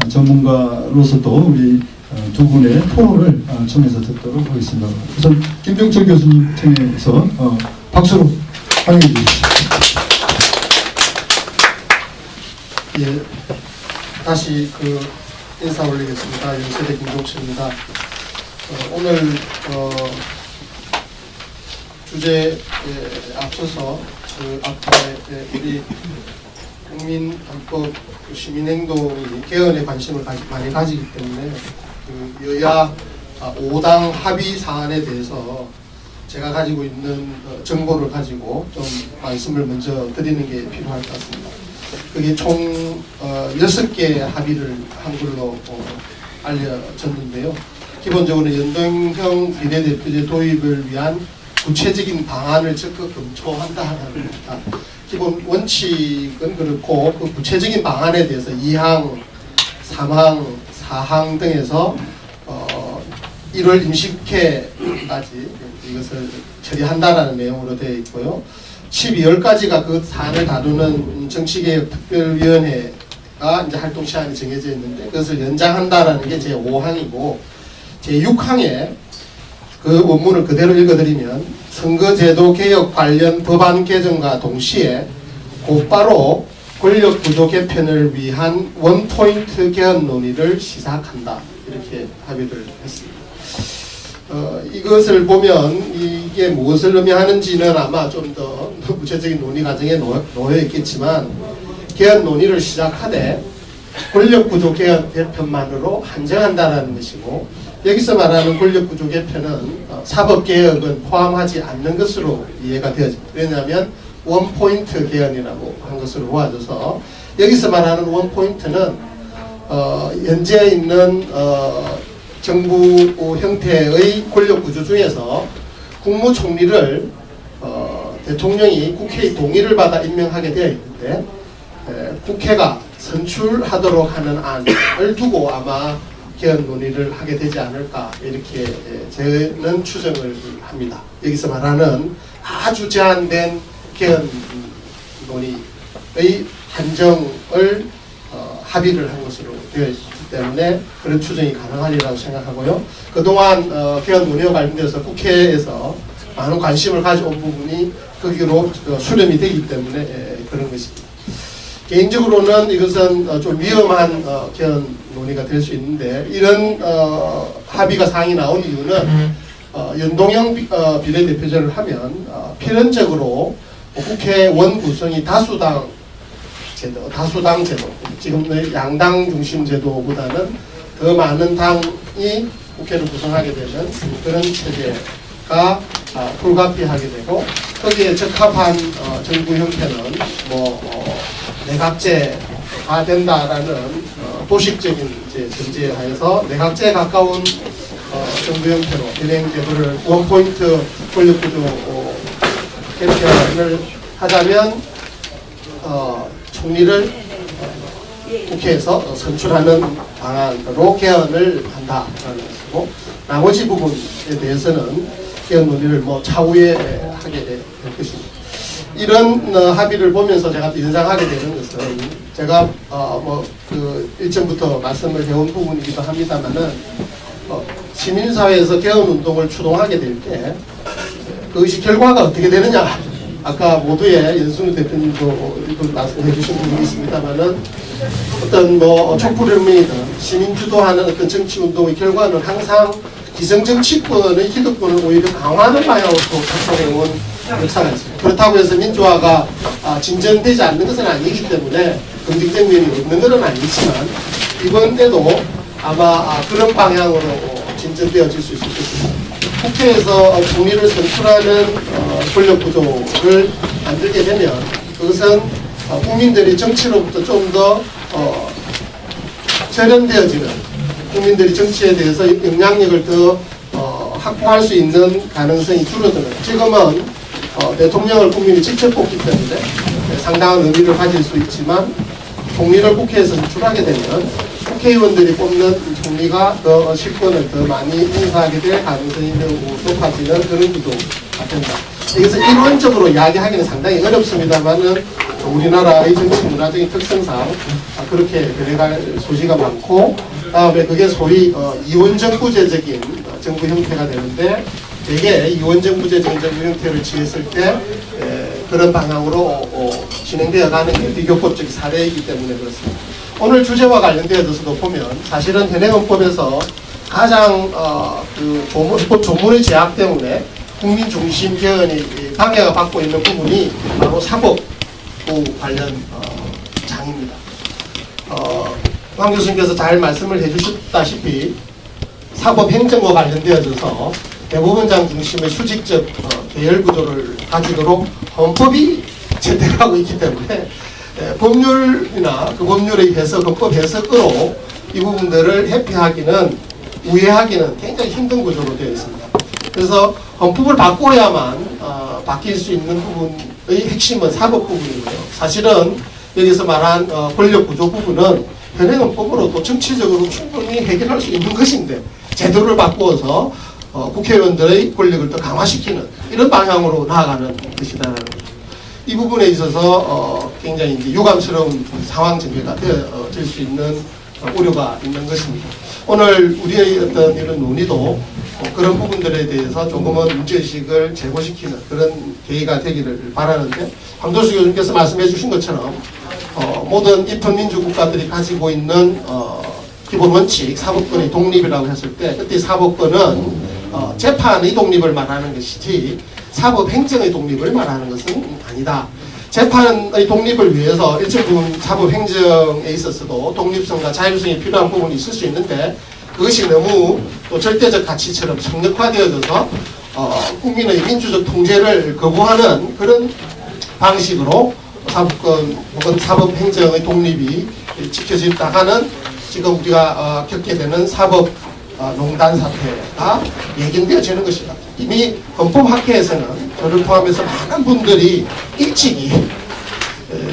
전문가로서도 우리 두 분의 토론을 청해서 듣도록 하겠습니다. 우선 김병철 교수님 청해서 박수로 환영해 주십시오. 예, 다시 인사 올리겠습니다. 연세대 김종철입니다. 오늘 주제에 앞서서 앞에 우리 국민헌법 시민행동이 개헌에 관심을 많이 가지기 때문에 여야 5당 합의 사안에 대해서 제가 가지고 있는 정보를 가지고 좀 말씀을 먼저 드리는 게 필요할 것 같습니다. 그게 총 6개 합의를 한 걸로 알려졌는데요. 기본적으로 연동형 비례대표제 도입을 위한 구체적인 방안을 적극 검토한다는 겁니다. 기본 원칙은 그렇고 그 구체적인 방안에 대해서 2항, 3항, 4항 등에서 1월 임시국회까지 이것을 처리한다라는 내용으로 되어 있고요. 12월까지가 그 사안을 다루는 정치개혁특별위원회가 이제 활동 시한이 정해져 있는데 그것을 연장한다라는 게 제5항이고 제6항에 그 원문을 그대로 읽어드리면 선거제도 개혁 관련 법안 개정과 동시에 곧바로 권력구조 개편을 위한 원포인트 개헌 논의를 시작한다. 이렇게 합의를 했습니다. 이것을 보면 이게 무엇을 의미하는지는 아마 좀 더 구체적인 논의 과정에 놓여 있겠지만 개헌 논의를 시작하되 권력구조 개편만으로 한정한다는 것이고 여기서 말하는 권력구조 개편은 사법개혁은 포함하지 않는 것으로 이해가 되어집니다. 왜냐하면 원포인트 개헌이라고 한 것으로 보아져서 여기서 말하는 원포인트는 현재 있는 정부 형태의 권력구조 중에서 국무총리를 대통령이 국회의 동의를 받아 임명하게 되어 있는데 국회가 선출하도록 하는 안을 두고 아마 개헌 논의를 하게 되지 않을까 이렇게 저는 추정을 합니다. 여기서 말하는 아주 제한된 개헌 논의의 한정을 합의를 한 것으로 되어 있기 때문에 그런 추정이 가능하리라고 생각하고요. 그동안 개헌 논의와 관련돼서 국회에서 많은 관심을 가져온 부분이 거기로 수렴이 되기 때문에 그런 것입니다. 개인적으로는 이것은 좀 위험한 개헌 논의가 될 수 있는데 이런 합의가 사항이 나온 이유는 연동형 비례대표제를 하면 필연적으로 국회원 구성이 다수당 제도, 지금 양당 중심 제도보다는 더 많은 당이 국회를 구성하게 되는 그런 체제가 불가피하게 되고 거기에 적합한 정부 형태는 내각제가 된다라는 도식적인 전제하에서 내각제에 가까운 정부 형태로 현행제도를 원포인트 권력구조 개편을 하자면 총리를 국회에서 선출하는 방안으로 개헌을 한다라는 것이고 나머지 부분에 대해서는 개헌 논의를 차후에 하게 될 것입니다. 이런 합의를 보면서 제가 인상하게 되는 것은 제가 일전부터 말씀을 해온 부분이기도 합니다만은 시민사회에서 개헌 운동을 추동하게 될 때 그것이 결과가 어떻게 되느냐. 아까 모두의 연순우 대표님도 말씀해 주신 부분이 있습니다만은 어떤 촛불혁명이든 시민 주도하는 어떤 정치운동의 결과는 항상 기성정치권의 기득권을 오히려 강화하는 방향으로 작동해온 역사가 있습니다. 그렇다고 해서 민주화가 진전되지 않는 것은 아니기 때문에 긍정적 면이 없는 것은 아니지만 이번에도 아마 그런 방향으로 진전되어질 수 있을 것입니다. 국회에서 총리를 선출하는 권력구조를 만들게 되면 그것은 국민들이 정치로부터 좀 더 절연되어지는 국민들이 정치에 대해서 영향력을 더 확보할 수 있는 가능성이 줄어드는 지금은 대통령을 국민이 직접 뽑기 때문에 상당한 의미를 가질 수 있지만 총리를 국회에서 선출하게 되면 국회의원들이 뽑는 총리가 더 실권을 더 많이 행사하게 될 가능성이 매우 높아지는 그런 구조가 된다. 이것을 이론적으로 이야기하기는 상당히 어렵습니다만은 우리나라의 정치 문화적인 특성상 그렇게 변해갈 소지가 많고, 다음에 그게 소위 이원정부제적인 정부 형태가 되는데, 대개 이원정부제적인 정부 형태를 취했을 때 그런 방향으로 진행되어 가는 게 비교법적 사례이기 때문에 그렇습니다. 오늘 주제와 관련되어서도 보면 사실은 현행헌법에서 가장 헌법 조문의 제약 때문에 국민 중심 개헌이 방해가 받고 있는 부분이 바로 사법부 관련 장입니다. 황 교수님께서 잘 말씀을 해주셨다시피 사법행정과 관련되어져서 대법원장 중심의 수직적 계열 구조를 가지도록 헌법이 채택하고 있기 때문에 법률이나 그 법률의 해석, 헌법 해석으로 이 부분들을 회피하기는, 우회하기는 굉장히 힘든 구조로 되어 있습니다. 그래서 헌법을 바꿔야만 바뀔 수 있는 부분의 핵심은 사법 부분이고요. 사실은 여기서 말한 권력 구조 부분은 현행헌법으로도 정치적으로 충분히 해결할 수 있는 것인데, 제도를 바꾸어서 국회의원들의 권력을 더 강화시키는 이런 방향으로 나아가는 것이다라는 거죠. 이 부분에 있어서 굉장히 이제 유감스러운 상황 전개가 되어질 수 있는 우려가 있는 것입니다. 오늘 우리의 어떤 이런 논의도 그런 부분들에 대해서 조금은 문제의식을 제고시키는 그런 계기가 되기를 바라는데, 황도수 교수님께서 말씀해 주신 것처럼 모든 입헌민주국가들이 가지고 있는 기본 원칙, 사법권의 독립이라고 했을 때, 그때 사법권은 재판의 독립을 말하는 것이지 사법행정의 독립을 말하는 것은 아니다. 재판의 독립을 위해서 일정 부분 사법행정에 있어서도 독립성과 자율성이 필요한 부분이 있을 수 있는데, 그것이 너무 또 절대적 가치처럼 성역화되어져서 국민의 민주적 통제를 거부하는 그런 방식으로 사법권 혹은 사법행정의 독립이 지켜진다가는 지금 우리가 겪게 되는 사법농단 사태가 예견되어지는 것이다. 이미 헌법학회에서는 저를 포함해서 많은 분들이 일찍이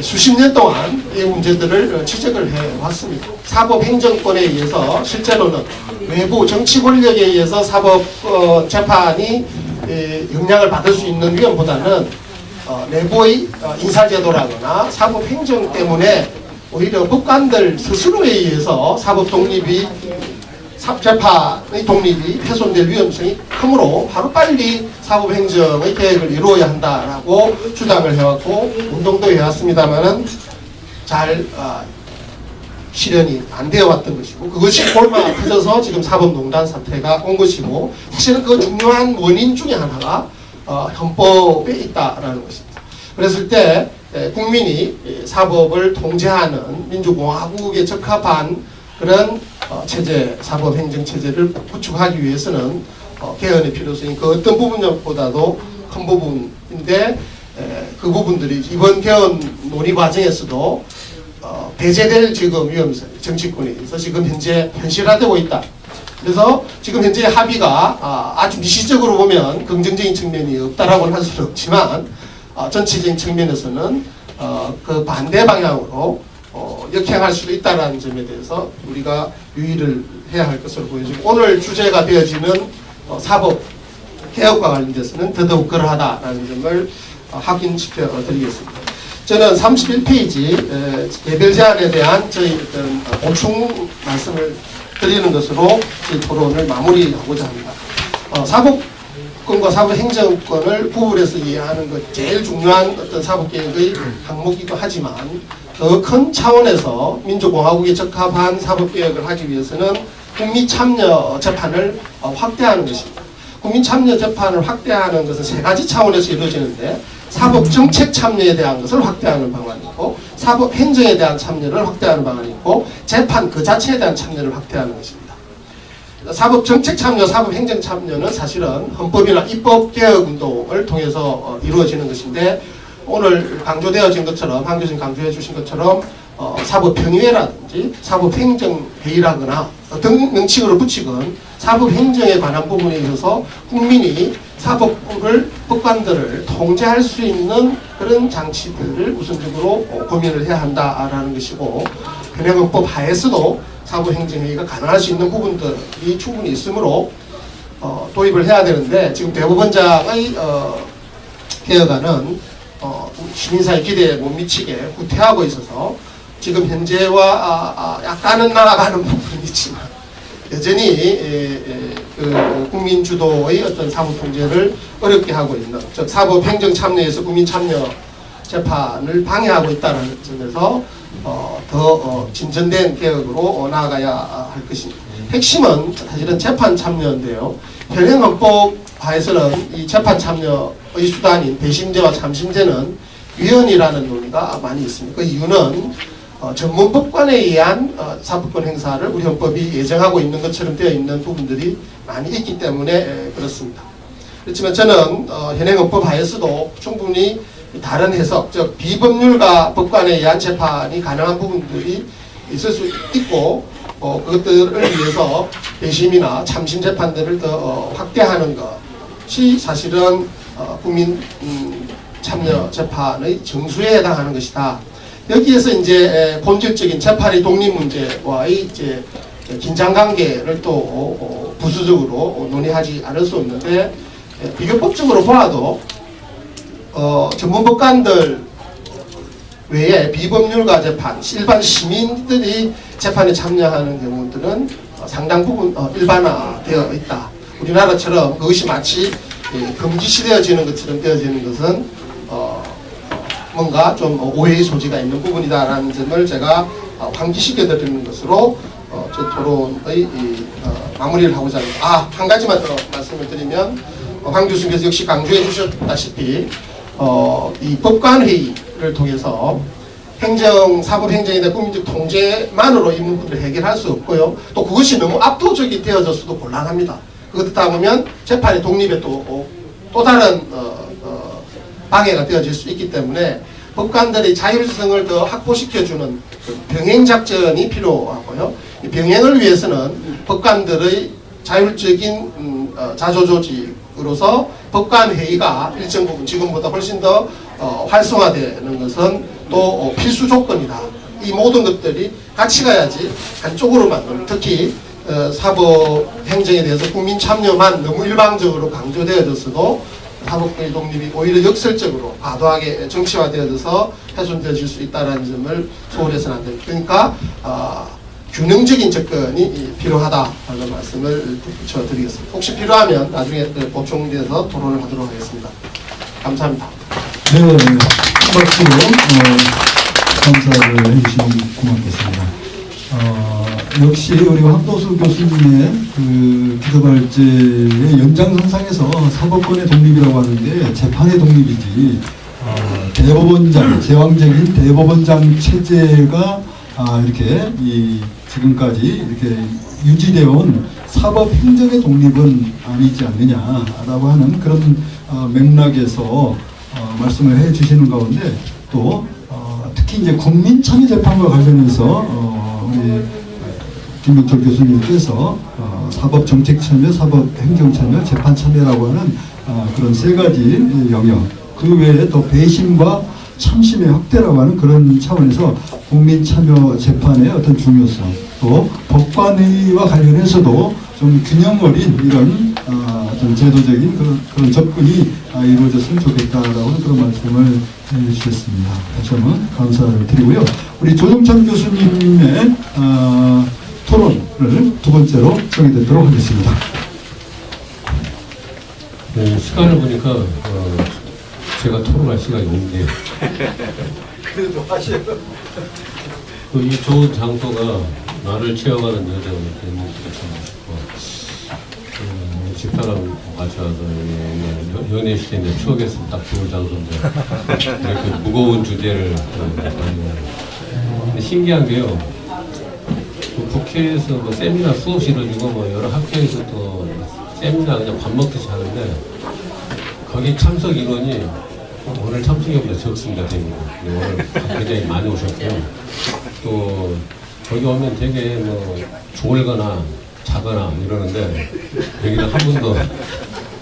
수십 년 동안 이 문제들을 지적을 해왔습니다. 사법행정권에 의해서 실제로는 외부 정치 권력에 의해서 사법 재판이 영향을 받을 수 있는 위험보다는 내부의 인사제도라거나 사법행정 때문에 오히려 법관들 스스로에 의해서 사법 독립이, 재판의 독립이 훼손될 위험성이 크므로 하루빨리 사법행정의 개혁을 이루어야 한다라고 주장을 해왔고 운동도 해왔습니다만은 잘 실현이 안 되어 왔던 것이고, 그것이 골마 터져서 지금 사법농단 사태가 온 것이고, 사실은 그 중요한 원인 중에 하나가 헌법에 있다라는 것입니다. 그랬을 때 국민이 사법을 통제하는 민주공화국에 적합한 그런 체제, 사법행정체제를 구축하기 위해서는 개헌의 필요성이 그 어떤 부분보다도 큰 부분인데, 그 부분들이 이번 개헌 논의 과정에서도 배제될 지금 위험성, 정치권에 의해서 지금 현재 현실화되고 있다. 그래서 지금 현재 합의가 아주 미시적으로 보면 긍정적인 측면이 없다라고는 할 수는 없지만, 전체적인 측면에서는 그 반대 방향으로 역행할 수도 있다는 점에 대해서 우리가 유의를 해야 할 것으로 보여지고, 오늘 주제가 되어지는 사법 개혁과 관련돼서는 더더욱 그러하다라는 점을 확인시켜 드리겠습니다. 저는 31페이지 개별 제안에 대한 저희 어떤 보충 말씀을 드리는 것으로 이 토론을 마무리하고자 합니다. 사법권과 사법행정권을 구분해서 이해하는 것 제일 중요한 어떤 사법개혁의 항목이기도 하지만, 더 큰 차원에서 민주공화국에 적합한 사법개혁을 하기 위해서는 국민참여 재판을 확대하는 것입니다. 국민참여 재판을 확대하는 것은 세 가지 차원에서 이루어지는데, 사법정책 참여에 대한 것을 확대하는 방안이 있고, 사법행정에 대한 참여를 확대하는 방안이 있고, 재판 그 자체에 대한 참여를 확대하는 것입니다. 사법정책 참여, 사법행정 참여는 사실은 헌법이나 입법개혁운동을 통해서 이루어지는 것인데, 오늘 강조되어진 것처럼, 황 교수님 강조해 주신 것처럼 사법평의회라든지 사법행정회의라거나 어떤 명칭으로 붙이건 사법행정에 관한 부분에 있어서 국민이 사법부를, 법관들을 통제할 수 있는 그런 장치들을 우선적으로 고민을 해야 한다라는 것이고, 현행헌법 하에서도 사법행정회의가 가능할 수 있는 부분들이 충분히 있으므로 도입을 해야 되는데, 지금 대법원장의 개혁안은 시민사회 기대에 못 미치게 후퇴하고 있어서 지금 현재와 약간은 나아가는 부분이 있지만 여전히 그 국민 주도의 어떤 사법 통제를 어렵게 하고 있는, 즉 사법 행정 참여에서 국민 참여 재판을 방해하고 있다는 점에서 더 진전된 개혁으로 나아가야 할 것입니다. 핵심은 사실은 재판 참여인데요. 현행 헌법 하에서는 이 재판 참여의 수단인 배심제와 참심제는 위헌이라는 논의가 많이 있습니다. 그 이유는 전문 법관에 의한 사법권 행사를 우리 헌법이 예정하고 있는 것처럼 되어 있는 부분들이 많이 있기 때문에 그렇습니다. 그렇지만 저는 현행 헌법 하에서도 충분히 다른 해석, 즉 비법률가 법관에 의한 재판이 가능한 부분들이 있을 수 있고 그것들을 위해서 배심이나 참심 재판들을 더 확대하는 것이 사실은 국민 참여 재판의 정수에 해당하는 것이다. 여기에서 이제 본질적인 재판의 독립 문제와의 이제 긴장 관계를 또 부수적으로 논의하지 않을 수 없는데, 비교법적으로 보아도 전문 법관들 외에 비법률가 재판, 일반 시민들이 재판에 참여하는 경우들은 상당 부분 일반화되어 있다. 우리나라처럼 그것이 마치 금기시되어지는 것처럼 되어지는 것은 뭔가 좀 오해의 소지가 있는 부분이다라는 점을 제가 환기시켜드리는 것으로 저 토론의 마무리를 하고자 합니다. 한 가지만 더 말씀을 드리면 황 교수님께서 역시 강조해 주셨다시피 이 법관회의를 통해서 사법행정에 대한 국민적 통제만으로 이 문제를 해결할 수 없고요. 또 그것이 너무 압도적이 되어져서도 곤란합니다. 그렇다 보면 재판의 독립에 또 다른 방해가 되어질 수 있기 때문에 법관들의 자율성을 더 확보시켜주는 병행작전이 필요하고요. 이 병행을 위해서는 법관들의 자율적인 자조조직으로서 법관회의가 일정 부분 지금보다 훨씬 더 활성화되는 것은 또 필수 조건이다. 이 모든 것들이 같이 가야지 한쪽으로만, 특히 사법행정에 대해서 국민 참여만 너무 일방적으로 강조되어졌어도 사법부의 독립이 오히려 역설적으로 과도하게 정치화되어져서 훼손되어질 수 있다는 점을 소홀해서는 안 됩니다. 그러니까 균형적인 접근이 필요하다는 말씀을 붙여드리겠습니다. 혹시 필요하면 나중에 보충돼서 토론을 하도록 하겠습니다. 감사합니다. 네, 박수로 감사를 해주시면 고맙겠습니다. 역시 우리 황도수 교수님의 그 기도발제의 연장선상에서 사법권의 독립이라고 하는데 재판의 독립이지, 대법원장, 제왕적인 대법원장 체제가 이렇게 지금까지 이렇게 유지되어 온 사법행정의 독립은 아니지 않느냐라고 하는 그런 맥락에서 말씀을 해 주시는 가운데, 또 특히 이제 국민참여재판과 관련해서 우리 김병철 교수님께서 사법정책참여, 사법행정참여, 재판참여라고 하는 그런 세 가지 영역, 그 외에 또 배심과 참심의 확대라고 하는 그런 차원에서 국민참여 재판의 어떤 중요성, 또 법관회의와 관련해서도 좀 균형 어린 이런 어떤 제도적인 그런 접근이 이루어졌으면 좋겠다라고 하는 그런 말씀을 해주셨습니다. 다시 한번 감사를 드리고요. 우리 조정찬 교수님의 토론을 두 번째로 정해듣도록 하겠습니다. 네, 시간을 보니까 제가 토론할 시간이 없네요. 그래도 하셔요. 이 좋은 장소가 나를 채워가는 여정이 되는 것 싶고, 집사람 같이 와서 연애 시대인데 추억했으면 딱 좋은 장소인데 이렇게 무거운 주제를 근데 신기한 게요, 국회에서 뭐 세미나 수업 실어주고 뭐 여러 학교에서 또 세미나 그냥 밥 먹듯이 하는데, 거기 참석 인원이 오늘 참석인보다 적습니다. 오늘 굉장히 많이 오셨고요. 또 거기 오면 되게 뭐 졸거나 자거나 이러는데 여기는 한 분도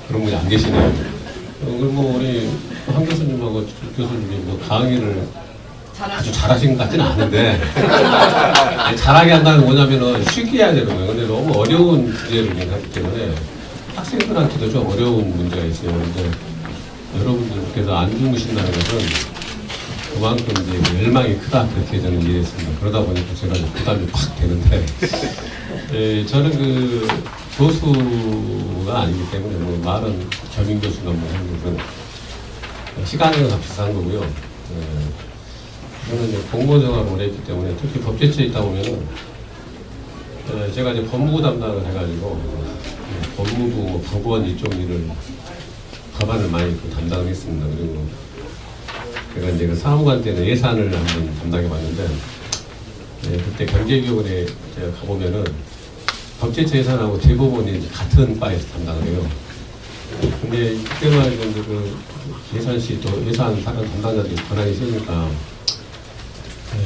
그런 분이 안 계시네요. 그리고 우리 황 교수님하고 교수님이 뭐 강의를 아주 잘하신 것 같지는 않은데 잘하게 한다는 게 뭐냐면은 쉽게 해야 되는 거예요. 근데 너무 어려운 주제를 하기 때문에 학생들한테도 좀 어려운 문제가 있어요. 근데 여러분들께서 안 주무신다는 것은 그만큼 이제 열망이 크다 그렇게 저는 이해했습니다. 그러다 보니까 제가 부담이 팍 되는데 저는 그 교수가 아니기 때문에 뭐 말은 겸임 교수가 뭐 하는 것은 시간이랑 다 비슷한 거고요. 저는 이제 공무원 생활을 오래 했기 때문에 특히 법제처에 있다 보면은 제가 이제 법무부 담당을 해가지고 법무부, 뭐 법원 이쪽 일을 법안을 많이 담당을 했습니다. 그리고 제가 이제 그 사무관 때는 예산을 한번 담당해 봤는데 그때 경제기획원에 제가 가보면은 법제처 예산하고 대법원이 이제 같은 바에서 담당을 해요. 근데 그때만 해도 그 예산시 또 예산 사람 담당자들이 권한이 있으니까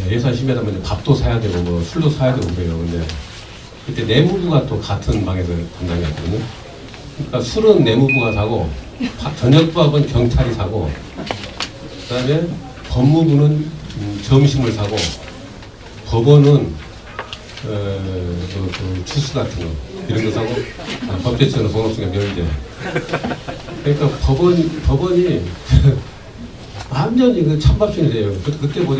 예산 심의하다 보면 밥도 사야 되고 뭐 술도 사야 되고 그래요. 근데 그때 내무부가 또 같은 방에서 담당했거든요. 그러니까 술은 내무부가 사고 저녁밥은 경찰이 사고 그다음에 법무부는 점심을 사고 법원은 그 주스 같은 거 이런 거 사고 법제처는 본업중에 면제. 그러니까 법원이 완전히 그 찬밥순이 돼요. 그때 보니